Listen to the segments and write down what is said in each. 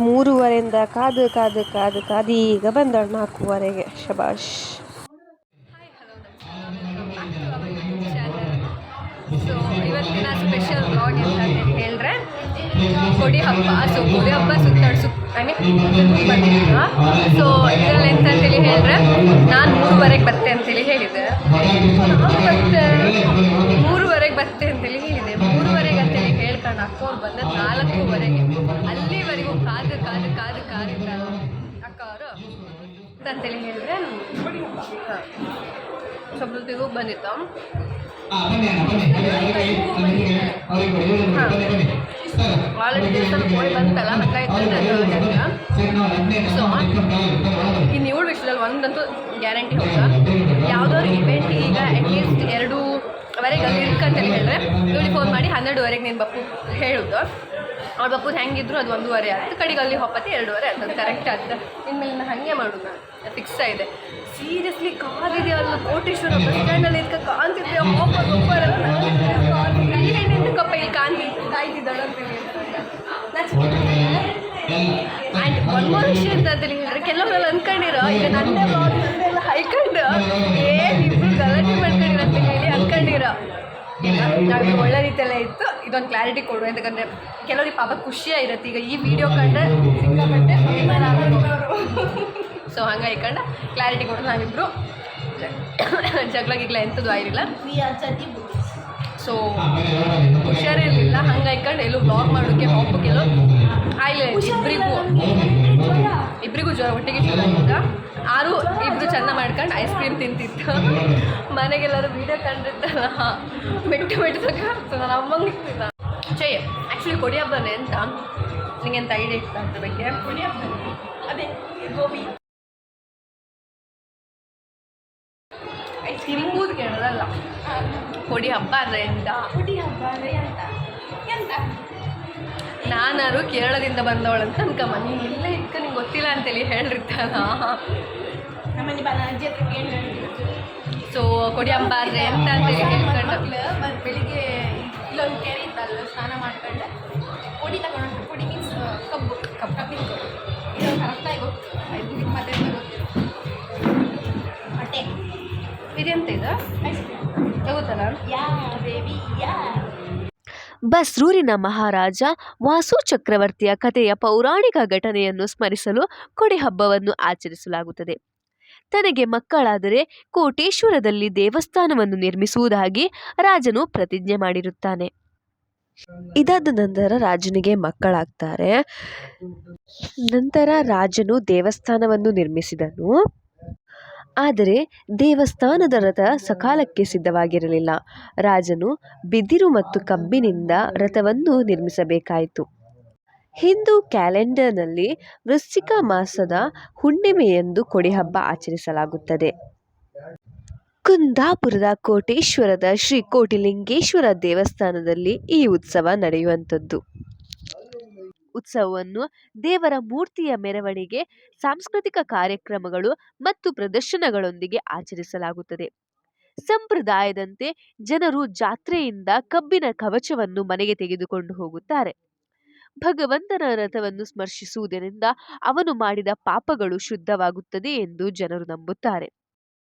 3:30 ಕಾದು ಕಾದು ಕಾದು ಕಾದು ಈಗ ಬಂದಳು 4:15ಗೆ. ಶಬಾಷ್. ಹಾಯ್, ಹಲೋ, ನಮಸ್ಕಾರ. Welcome back to our YouTube channel. So ಇವತ್ತಿನ ಸ್ಪೆಷಲ್ ವ್ಲಾಗ್ ಅಂತ ಹೇಳಿದ್ರೆ ಕೊಡಿ ಹಬ್ಬ. ಸೊ ಕೊಡಿ ಹಬ್ಬ ಬಂದಿದ್ದ. ಸೊ ಇದರಲ್ಲಿ ಎಂತಂತೇಳಿ ಹೇಳಿದ್ರೆ ನಾನು 3:15ಗೆ ಬರ್ತೆ ಅಂತೇಳಿ ಹೇಳಿದ್ದೆ. ಮತ್ತೆ 3:15ಗೆ ಬರ್ತೆ ಅಂತೇಳಿ ಹೇಳಿದೆ. 3:15ಗೆ ಅಂತೇಳಿ ಹೇಳ್ಕೊಂಡು ಅಕ್ಕವ್ರು ಬಂದ 4:15ಗೆ. ಅಲ್ಲಿವರೆಗೂ ಕಾದು ಕಾದು ಕಾದು ಕಾದಿದ್ದಲ್ಲ ಅಕ್ಕವರು ಅಂತೇಳಿ ಹೇಳಿದ್ರೆ ಸಬ್ಲತಿಗೂ ಬಂದಿತ್ತು. ಆಲ್ರೆಡಿ ದೇವಸ್ಥಾನಕ್ಕೆ ಹೋಗಿ ಬಂತಲ್ಲ ಹಂಗಾಯ್ತು. ಸೊ ಇನ್ನು 7 ವಿಷಯದಲ್ಲಿ ಒಂದಂತೂ ಗ್ಯಾರಂಟಿ ಹೋಗ, ಯಾವುದಾದ್ರು ಇವೆಂಟ್ ಈಗ ಅಟ್ಲೀಸ್ಟ್ 2:15 ಅಲ್ಲಿ ಇರ್ಕಂತೇಳಿ ಹೇಳಿದ್ರೆ ಇವಳಿಗೆ ಫೋನ್ ಮಾಡಿ 12:15ಗೆ ನೀನು ಬಪ್ಪು ಹೇಳುದು. ಅವ್ರ ಬಪ್ಪು ಹೆಂಗಿದ್ರು ಅದು 1:15 ಆಯ್ತು, ಕಡೆಗೆ ಅಲ್ಲಿ ಹೊಪ್ಪತ್ತಿ 2:15 ಆಗ್ತದೆ. ಕರೆಕ್ಟ್ ಆಗ್ತದೆ. ಇನ್ಮೇಲೆ ಹಾಗೆ ಮಾಡೋದು, ನಾನು ಫಿಕ್ಸ್ ಆಗಿದೆ. ಸೀರಿಯಸ್ಲಿ ಕಾಲಿದೆ ಅಲ್ಲ ಕೋಟೇಶ್ವರ ಬಸ್ ಸ್ಟ್ಯಾಂಡಲ್ಲಿ ಇದಕ್ಕೆ ಕಾಣ್ತಿದ್ದೆ. ಕಪ್ಪ ಇಲ್ಲಿ ಕಾಯ್ತಿದ್ದಾಳೆ ಅಂತೇಳಿ. ಆ್ಯಂಡ್ ಒಂದು ಮೋರ್ ವಿಷಯ ಅಂತೇಳಿ ಹೇಳಿದ್ರೆ ಕೆಲವರೆಲ್ಲ ಅಂದ್ಕೊಂಡಿರೋ ಈಗ ನನ್ನೇ ಬ್ಲಾಗ್ ಎಲ್ಲ ಹೈಕೊಂಡು ಏನಿಬ್ರು ಗಲಾಟೆ ಮಾಡ್ಕೊಂಡಿರೋ ಅಂತ ಹೇಳಿ ಅಂದ್ಕೊಂಡಿರೋ. ನಾವು ಒಳ್ಳೆ ರೀತಿಯಲ್ಲೇ ಇತ್ತು. ಇದೊಂದು ಕ್ಲಾರಿಟಿ ಕೊಡು, ಯಾಕಂದರೆ ಕೆಲವ್ರಿಗೆ ಪಾಪ ಖುಷಿಯಾಗಿರುತ್ತೆ. ಈಗ ಈ ವಿಡಿಯೋ ಕಂಡ್ರೆ ಸಿಕ್ಕಾಪಟ್ಟೆ ಸೊ ಹಂಗೆ ಇಟ್ಕೊಂಡು ಕ್ಲಾರಿಟಿ ಕೊಡು. ನಾವಿಬ್ಬರು ಜಗಳ ಗಿಗ್ಲ ಎಂಥದ್ದು ಆಗಿರಲಿಲ್ಲ. ಸೊ ಹುಷಾರಿರಲಿಲ್ಲ, ಹಂಗೆ ಇಟ್ಕೊಂಡು ಎಲ್ಲೂ ಬ್ಲಾಗ್ ಮಾಡೋಕ್ಕೆ ಹೋಗ್ಬೇಕೆಲ್ಲೋ ಆಗಿಲ್ಲ. ಇಬ್ಬರಿಗೂ ಜ್ವರ ಒಟ್ಟಿಗೆ ಶುರು ಆಗಿತ್ತು. ಆರು ಇಬ್ಬರು ಚೆಂದ ಮಾಡ್ಕೊಂಡು ಐಸ್ ಕ್ರೀಮ್ ತಿಂತಿತ್ತು. ಮನೆಗೆಲ್ಲರೂ ವೀಡಿಯೋ ಕಂಡಿರ್ತಾರ ಮೆಟ್ಟು ಮೆಟ್ಟದಾಗ ನಾನು ಅಮ್ಮಂಗೆ ಇರ್ತಿದ್ದ. ಚೈ ಆ್ಯಕ್ಚುಲಿ ಕೊಡಿ ಹಬ್ಬನೇ ಅಂತ ನಿಂಗೆ ಎಂತ ಐಡಿಯಾ ಇತ್ತು ಅದ್ರ ಬಗ್ಗೆ? ಕೊಡಿ ಹಬ್ಬ ಅದೇ ಗೋಬಿ ತಿಂಬುದು ಕೇಳೋದಲ್ಲ. ಕೊಡಿ ಹಬ್ಬ ಅಂದರೆ ಎಂತ? ಕೊಡಿ ಹಬ್ಬ ಅಂದರೆ ಎಂತ ಎಂತ ನಾನಾರು ಕೇರಳದಿಂದ ಬಂದವಳಂತ ಅನ್ಕಮ್ಮ. ನೀನು ಇಲ್ಲೇ ಇಟ್ಕ ನಿಂಗೆ ಗೊತ್ತಿಲ್ಲ ಅಂತೇಳಿ ಹೇಳಿರ್ತಾರ. ನಮ್ಮನೆ ಅಜ್ಜಿ ಹತ್ರ ಕೇಳಿ. ಸೊ ಕೊಡಿ ಹಬ್ಬ ಅಂದರೆ ಎಂತ ಅಂತೇಳಿ ಹೇಳ್ಕೊಂಡು ಬೆಳಿಗ್ಗೆ ಇಲ್ಲೊಂದು ಕೆರೆ ಇತ್ತಲ್ಲ, ಸ್ನಾನ ಮಾಡ್ಕೊಂಡು ಕೊಡಿ ತಗೊಂಡು, ಕೊಡಿ ಮೀನ್ಸ್ ಕಬ್ಬಿನ ಕೊಡಿ. ಇದೊಂದು ಕರೆಕ್ಟಾಗಿ ಗೊತ್ತು, ಇದು ಮತ್ತೆ ಗೊತ್ತಿರೋ ಹೊಟ್ಟೆ ಇದೆಂತ ಇದು ಐಸ್ ಕ್ರೀಮ್ ಗೊತ್ತಲ್ಲ. ಯಾ ಬೇಬಿ ಯಾ. ಬಸ್ರೂರಿನ ಮಹಾರಾಜ ವಾಸು ಚಕ್ರವರ್ತಿಯ ಕಥೆಯ ಪೌರಾಣಿಕ ಘಟನೆಯನ್ನು ಸ್ಮರಿಸಲು ಕೊಡಿ ಹಬ್ಬವನ್ನು ಆಚರಿಸಲಾಗುತ್ತದೆ. ತನಗೆ ಮಕ್ಕಳಾದರೆ ಕೋಟೇಶ್ವರದಲ್ಲಿ ದೇವಸ್ಥಾನವನ್ನು ನಿರ್ಮಿಸುವುದಾಗಿ ರಾಜನು ಪ್ರತಿಜ್ಞೆ ಮಾಡಿರುತ್ತಾನೆ. ಇದಾದ ನಂತರ ರಾಜನಿಗೆ ಮಕ್ಕಳಾಗ್ತಾರೆ. ನಂತರ ರಾಜನು ದೇವಸ್ಥಾನವನ್ನು ನಿರ್ಮಿಸಿದನು. ಆದರೆ ದೇವಸ್ಥಾನದ ರಥ ಸಕಾಲಕ್ಕೆ ಸಿದ್ಧವಾಗಿರಲಿಲ್ಲ. ರಾಜನು ಬಿದಿರು ಮತ್ತು ಕಬ್ಬಿನಿಂದ ರಥವನ್ನು ನಿರ್ಮಿಸಬೇಕಾಯಿತು. ಹಿಂದೂ ಕ್ಯಾಲೆಂಡರ್ನಲ್ಲಿ ವೃಶ್ಚಿಕ ಮಾಸದ ಹುಣ್ಣಿಮೆಯಂದು ಕೊಡಿ ಹಬ್ಬ ಆಚರಿಸಲಾಗುತ್ತದೆ. ಕುಂದಾಪುರದ ಕೋಟೇಶ್ವರದ ಶ್ರೀ ಕೋಟಿಲಿಂಗೇಶ್ವರ ದೇವಸ್ಥಾನದಲ್ಲಿ ಈ ಉತ್ಸವ ನಡೆಯುವಂಥದ್ದು. ಉತ್ಸವವನ್ನು ದೇವರ ಮೂರ್ತಿಯ ಮೆರವಣಿಗೆ, ಸಾಂಸ್ಕೃತಿಕ ಕಾರ್ಯಕ್ರಮಗಳು ಮತ್ತು ಪ್ರದರ್ಶನಗಳೊಂದಿಗೆ ಆಚರಿಸಲಾಗುತ್ತದೆ. ಸಂಪ್ರದಾಯದಂತೆ ಜನರು ಜಾತ್ರೆಯಿಂದ ಕಬ್ಬಿನ ಕವಚವನ್ನು ಮನೆಗೆ ತೆಗೆದುಕೊಂಡು ಹೋಗುತ್ತಾರೆ. ಭಗವಂತನ ರಥವನ್ನು ಸ್ಪರ್ಶಿಸುವುದರಿಂದ ಅವನು ಮಾಡಿದ ಪಾಪಗಳು ಶುದ್ಧವಾಗುತ್ತದೆ ಎಂದು ಜನರು ನಂಬುತ್ತಾರೆ.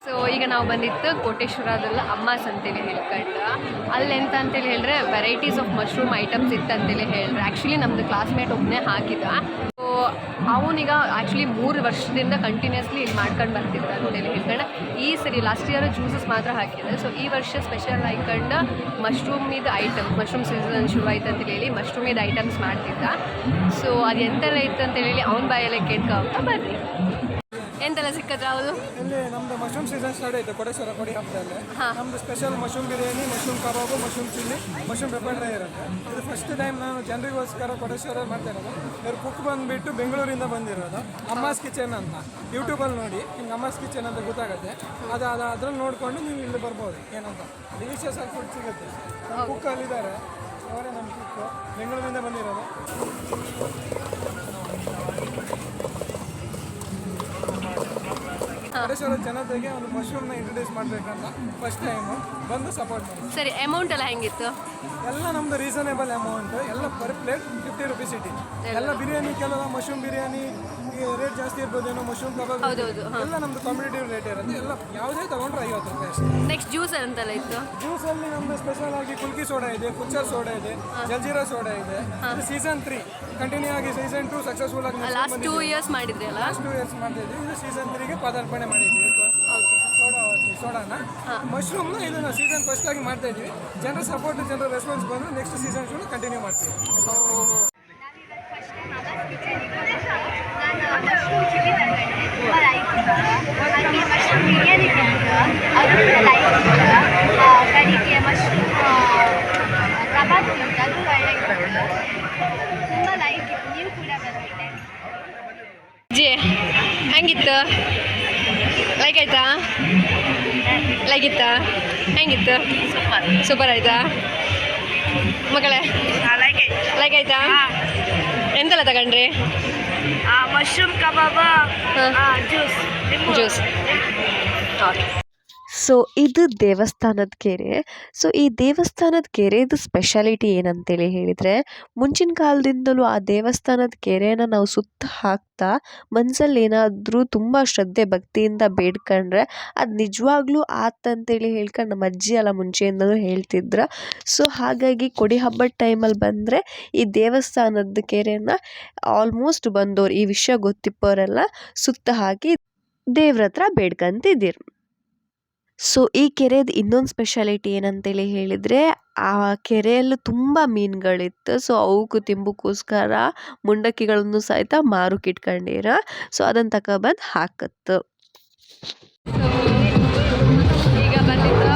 ಸೊ ಈಗ ನಾವು ಬಂದಿತ್ತು ಕೋಟೇಶ್ವರದಲ್ಲ ಅಮ್ಮಾಸ್ ಅಂತೇಳಿ ಹೇಳ್ಕೊಂಡು. ಅಲ್ಲಿ ಎಂತ ಅಂತೇಳಿ ಹೇಳಿದ್ರೆ ವೆರೈಟೀಸ್ ಆಫ್ ಮಶ್ರೂಮ್ ಐಟಮ್ಸ್ ಇತ್ತಂತೇಳಿ ಹೇಳಿದ್ರೆ. ಆ್ಯಕ್ಚುಲಿ ನಮ್ಮದು ಕ್ಲಾಸ್ಮೇಟ್ ಒಬ್ಬನೇ ಹಾಕಿದ. ಸೊ ಅವನೀಗ ಆ್ಯಕ್ಚುಲಿ 3 ವರ್ಷದಿಂದ ಕಂಟಿನ್ಯೂಸ್ಲಿ ಇಲ್ಲಿ ಮಾಡ್ಕೊಂಡು ಬರ್ತಿದ್ದ ಅಂತೇಳಿ ಹೇಳ್ಕೊಂಡು. ಈ ಸರಿ ಲಾಸ್ಟ್ ಇಯರ್ ಜ್ಯೂಸಸ್ ಮಾತ್ರ ಹಾಕಿದ್ದಾರೆ. ಸೊ ಈ ವರ್ಷ ಸ್ಪೆಷಲ್ ಹಾಕೊಂಡು ಮಶ್ರೂಮಿದು ಐಟಮ್, ಮಶ್ರೂಮ್ ಸೀಸನ್ ಶುರು ಆಯ್ತು ಅಂತೇಳಿ ಹೇಳಿ ಮಶ್ರೂಮಿದು ಐಟಮ್ಸ್ ಮಾಡ್ತಿದ್ದ. ಸೊ ಅದು ಎಂತೆಲ್ಲ ಇತ್ತು ಅಂತೇಳಿ ಹೇಳಿ ಅವ್ನ ಬಾಯಲ್ಲೇ ಕೇಳ್ಕೊಂತ ಬರ್ರಿ. ಎಂತೆಲ್ಲ ಸಿಕ್ಕದ್ರ ಅವರು ಇಲ್ಲಿ ನಮ್ದು ಮಶ್ರೂಮ್ ಸೀಸನ್ ಸ್ಟಾರ್ಟ್ ಆಯಿತು ಕೋಟೇಶ್ವರ ಕೊಡಿ ಹಬ್ಬದಲ್ಲಿ. ನಮ್ಮದು special mushroom biryani, mushroom kebab, mushroom chilli, mushroom pepper dry ಇರುತ್ತೆ. ಇದು ಫಸ್ಟ್ ಟೈಮ್ ನಾನು ಜನರಿಗೋಸ್ಕರ ಕೋಟೇಶ್ವರ ಮಾಡ್ತಾ ಇರೋದು. ಇವ್ರು ಕುಕ್ ಬಂದುಬಿಟ್ಟು ಬೆಂಗಳೂರಿಂದ ಬಂದಿರೋದು. ಅಮ್ಮಾಸ್ ಕಿಚನ್ ಅಂತ ಯೂಟ್ಯೂಬಲ್ಲಿ ನೋಡಿ ಹಿಂಗೆ ಅಮ್ಮಾಸ್ ಕಿಚನ್ ಅಂತ ಗೊತ್ತಾಗುತ್ತೆ. ಅದ್ರಲ್ಲಿ ನೋಡಿಕೊಂಡು ನೀವು ಇಲ್ಲಿ ಬರ್ಬೋದು. ಏನಂತ ಡಿಲಿಷಿಯಸ್ ಆಗಿ ಫುಡ್ ಸಿಗುತ್ತೆ. ಕುಕ್ ಅಲ್ಲಿದ್ದಾರೆ, ಅವರೇ ನಮ್ಮ ಕುಕ್ಕು, ಬೆಂಗಳೂರಿಂದ ಬಂದಿರೋದು. ಕೋಟೇಶ್ವರ ಜನತೆಗೆ ಒಂದು ಮಶ್ರೂಮ್ನ ಇಂಟ್ರೊಡ್ಯೂಸ್ ಮಾಡಬೇಕಂತ ಫಸ್ಟ್ ಟೈಮು ಬಂದು ಸಪೋರ್ಟ್ ಮಾಡಿ. ಸರಿ, ಅಮೌಂಟ್ ಎಲ್ಲ ಹೆಂಗಿತ್ತು? ಎಲ್ಲ ನಮ್ದು ರೀಸನೇಬಲ್ ಅಮೌಂಟ್, ಎಲ್ಲ ಪರ್ ಪ್ಲೇಟ್ 50 ರುಪೀಸ್ ಇಟ್ಟು. ಎಲ್ಲ ಬಿರಿಯಾನಿ ಕೆಲವು ಮಶ್ರೂಮ್ ಬಿರಿಯಾನಿ ರೇಟ್ ಜಾಸ್ತಿ ಇರ್ಬೋದೇನೋ, ಮಶ್ರೂಮ್ ಕಬಾಬ್ ಹೌದೌದು. ಎಲ್ಲ ನಮ್ದು ಕಾಂಪಿಟೇಟಿವ್ ರೇಟ್ ಇರುತ್ತೆ. ಎಲ್ಲ ಯಾವುದೇ ತಗೊಂಡ್ರೆ 50 ರೂಪಾಯಿ ಅಷ್ಟೇ. ನೆಕ್ಸ್ಟ್ ಜ್ಯೂಸ್ ಅಂತಲ್ಲ ಇತ್ತು. ಜ್ಯೂಸಲ್ಲಿ ನಮ್ದು ಸ್ಪೆಷಲ್ ಆಗಿ ಕುಲ್ಕಿ ಸೋಡಾ ಇದೆ, ಕುಚ್ಚರ್ ಸೋಡಾ ಇದೆ, ಜಲ್ಜೀರಾ ಸೋಡಾ ಇದೆ. ಇದು ಸೀಸನ್ 3 ಕಂಟಿನ್ಯೂ ಆಗಿ, ಸೀಸನ್ 2 ಸಕ್ಸಸ್ಫುಲ್ ಆಗಿ ಲಾಸ್ಟ್ 2 ಇಯರ್ಸ್ ಮಾಡಿದ್ರಿ ಅಲ್ಲ. ಲಾಸ್ಟ್ 2 ಇಯರ್ಸ್ ಮಾಡ್ತಿದ್ವಿ. ಇದು ಸೀಸನ್ 3ಗೆ ಪದಾರ್ಪಣೆ ಮಾಡಿದ್ವಿ. ಓಕೆ. ಸೋಡಾನ ಮಶ್ರೂಮ್ನ ಇದನ್ನ ಸೀಸನ್ ಫಸ್ಟ್ ಆಗಿ ಮಾಡ್ತಾ ಇದ್ವಿ. ಜನರ ಸಪೋರ್ಟ್, ಜನರ ರೆಸ್ಪಾನ್ಸ್ ಬಂದು ನೆಕ್ಸ್ಟ್ ಸೀಸನ್ ಶೂ ಕಂಟಿನ್ಯೂ ಮಾಡ್ತೀವಿ. ನಾನು ಮಶ್ರೂಮ್ ಚಿಲ್ಲಿ ತಗೊಂಡೆ, ತುಂಬ ಲೈಕ್ ಇತ್ತು. ಹಾಗೆ ಮಶ್ರೂಮ್ ಬಿರಿಯಾನಿ ತಿಂದು ಅದು ಕೂಡ ಲೈಕ್ ಇತ್ತು. ಕಡೆಗೆ ಮಶ್ರೂಮ್ ಕಬಾಬ್ ತಿಂದು ಅದು ಒಳ್ಳೆ ಇತ್ತು, ತುಂಬ ಲೈಕ್ ಇತ್ತು. ನೀವು ಕೂಡ ಬಂದಿದ್ದೆ. ಜಿ ಹೆಂಗಿತ್ತು? ಲೈಕ್ ಆಯ್ತಾ? ಲೈಕ್ ಇತ್ತಾ? ಹೆಂಗಿತ್ತು? ಸೂಪರ್ ಆಯ್ತಾ ಮಗಳೇ? ಲೈಕ್ ಆಯ್ತಾ? ಎಂತೆಲ್ಲ ತಗೊಂಡ್ರಿ? Mushroom kebab, juice. Okay. So ಇದು ದೇವಸ್ಥಾನದ ಕೆರೆ. ಸೊ ಈ ದೇವಸ್ಥಾನದ ಕೆರೆದು ಸ್ಪೆಷಾಲಿಟಿ ಏನಂತೇಳಿ ಹೇಳಿದರೆ, ಮುಂಚಿನ ಕಾಲದಿಂದಲೂ ಆ ದೇವಸ್ಥಾನದ ಕೆರೆನ ನಾವು ಸುತ್ತ ಹಾಕ್ತಾ ಮನಸ್ಸಲ್ಲಿ ಏನಾದರೂ ತುಂಬ ಶ್ರದ್ಧೆ ಭಕ್ತಿಯಿಂದ ಬೇಡ್ಕೊಂಡ್ರೆ ಅದು ನಿಜವಾಗ್ಲೂ ಆತಂತೇಳಿ ಹೇಳ್ಕೊಂಡು ನಮ್ಮ ಅಜ್ಜಿ ಎಲ್ಲ ಮುಂಚೆಯಿಂದಲೂ ಹೇಳ್ತಿದ್ರು. ಸೊ ಹಾಗಾಗಿ ಕೊಡಿ ಹಬ್ಬದ ಟೈಮಲ್ಲಿ ಬಂದರೆ ಈ ದೇವಸ್ಥಾನದ ಕೆರೆನ ಆಲ್ಮೋಸ್ಟ್ ಬಂದವ್ರು, ಈ ವಿಷಯ ಗೊತ್ತಿಪ್ಪವರೆಲ್ಲ ಸುತ್ತ ಹಾಕಿ ದೇವ್ರ ಹತ್ರ ಬೇಡ್ಕೊಂತಿದ್ದೀರಿ. ಸೊ ಈ ಕೆರೆದು ಇನ್ನೊಂದು ಸ್ಪೆಷಾಲಿಟಿ ಏನಂತೇಳಿ ಹೇಳಿದರೆ, ಆ ಕೆರೆಯಲ್ಲೂ ತುಂಬ ಮೀನುಗಳಿತ್ತು. ಸೊ ಅವಕ್ಕೂ ತಿಂಬಕ್ಕೋಸ್ಕರ ಮುಂಡಕ್ಕಿಗಳನ್ನು ಸಹಿತ ಮಾರುಕಿಟ್ಕೊಂಡಿರ. ಸೊ ಅದನ್ನು ತಗೊಬಂದು ಹಾಕತ್ತು. ಈಗ ಬಂದಿದ್ದು